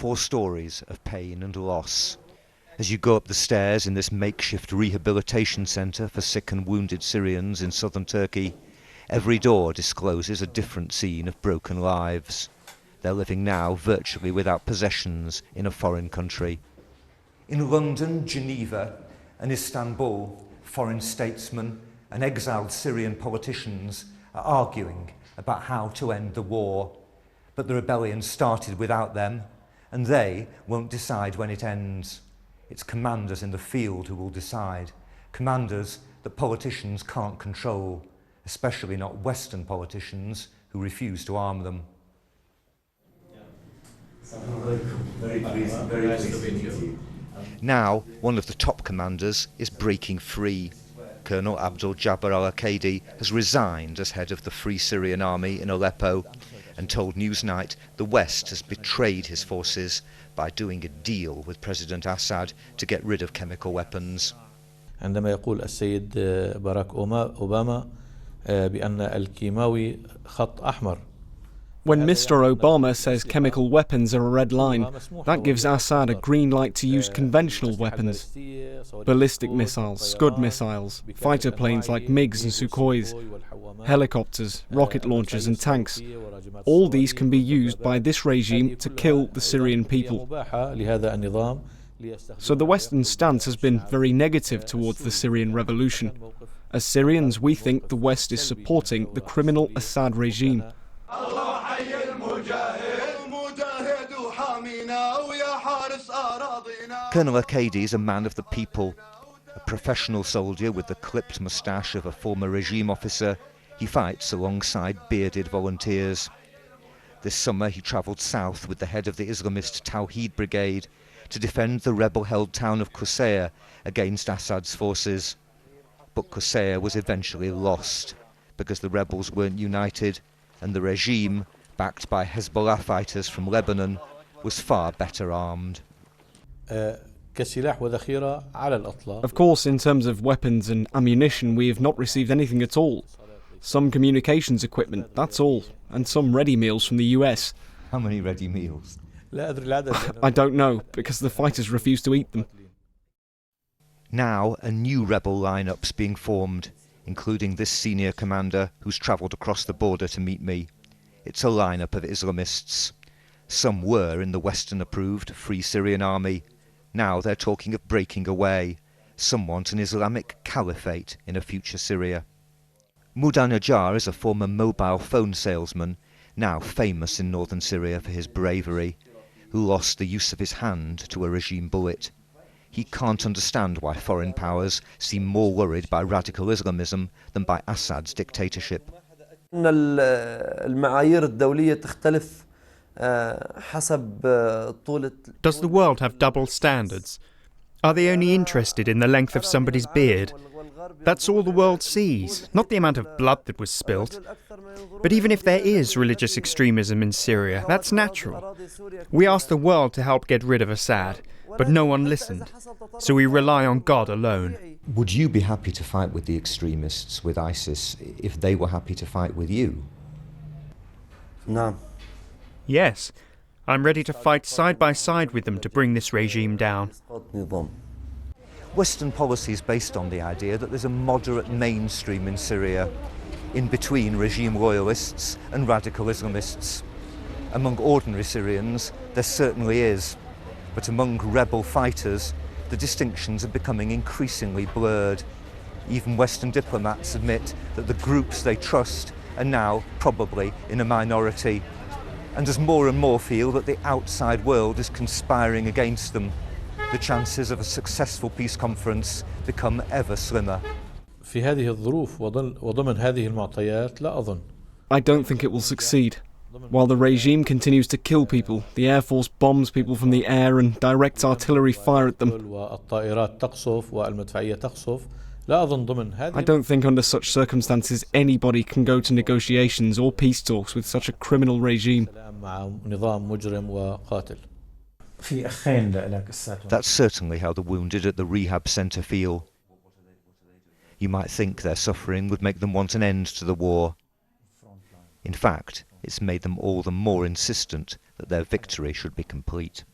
4 stories of pain and loss. As you go up the stairs in this makeshift rehabilitation centre for sick and wounded Syrians in southern Turkey, every door discloses a different scene of broken lives. They're living now virtually without possessions in a foreign country. In London, Geneva and Istanbul, foreign statesmen and exiled Syrian politicians are arguing about how to end the war. But the rebellion started without them, and they won't decide when it ends. It's commanders in the field who will decide, commanders that politicians can't control, especially not Western politicians who refuse to arm them. Very pleased to meet you. Now, one of the top commanders is breaking free. Colonel Abdul-Jabber al-Okaidi has resigned as head of the Free Syrian Army in Aleppo and told Newsnight the West has betrayed his forces by doing a deal with President Assad to get rid of chemical weapons. عندما يقول السيد باراك أوباما بأن الكيماوي خط أحمر. When Mr. Obama says chemical weapons are a red line, that gives Assad a green light to use conventional weapons. Ballistic missiles, Scud missiles, fighter planes like MiGs and Sukhois, helicopters, rocket launchers and tanks. All these can be used by this regime to kill the Syrian people. So the Western stance has been very negative towards the Syrian revolution. As Syrians, we think the West is supporting the criminal Assad regime. Colonel Abdul-Jabber is a man of the people. A professional soldier with the clipped moustache of a former regime officer, he fights alongside bearded volunteers. This summer he travelled south with the head of the Islamist Tawhid Brigade to defend the rebel-held town of Qusayr against Assad's forces. But Qusayr was eventually lost because the rebels weren't united and the regime, backed by Hezbollah fighters from Lebanon, was far better armed. Of course, in terms of weapons and ammunition, we have not received anything at all. Some communications equipment, that's all, and some ready meals from the US. How many ready meals? I don't know, because the fighters refuse to eat them. Now a new rebel lineup's being formed, including this senior commander who's travelled across the border to meet me. It's a lineup of Islamists. Some were in the Western-approved Free Syrian Army. Now they're talking of breaking away. Some want an Islamic caliphate in a future Syria. Muda Najjar is a former mobile phone salesman, now famous in northern Syria for his bravery, who lost the use of his hand to a regime bullet. He can't understand why foreign powers seem more worried by radical Islamism than by Assad's dictatorship. Does the world have double standards? Are they only interested in the length of somebody's beard? That's all the world sees, not the amount of blood that was spilt. But even if there is religious extremism in Syria, that's natural. We asked the world to help get rid of Assad, but no one listened. So we rely on God alone. Would you be happy to fight with the extremists, with ISIS, if they were happy to fight with you? No. Yes, I'm ready to fight side by side with them to bring this regime down. Western policy is based on the idea that there's a moderate mainstream in Syria, in between regime loyalists and radical Islamists. Among ordinary Syrians, there certainly is, but among rebel fighters, the distinctions are becoming increasingly blurred. Even Western diplomats admit that the groups they trust are now probably in a minority. And as more and more feel that the outside world is conspiring against them, the chances of a successful peace conference become ever slimmer. I don't think it will succeed. While the regime continues to kill people, the Air Force bombs people from the air and directs artillery fire at them. I don't think under such circumstances anybody can go to negotiations or peace talks with such a criminal regime. That's certainly how the wounded at the rehab centre feel. You might think their suffering would make them want an end to the war. In fact, it's made them all the more insistent that their victory should be complete.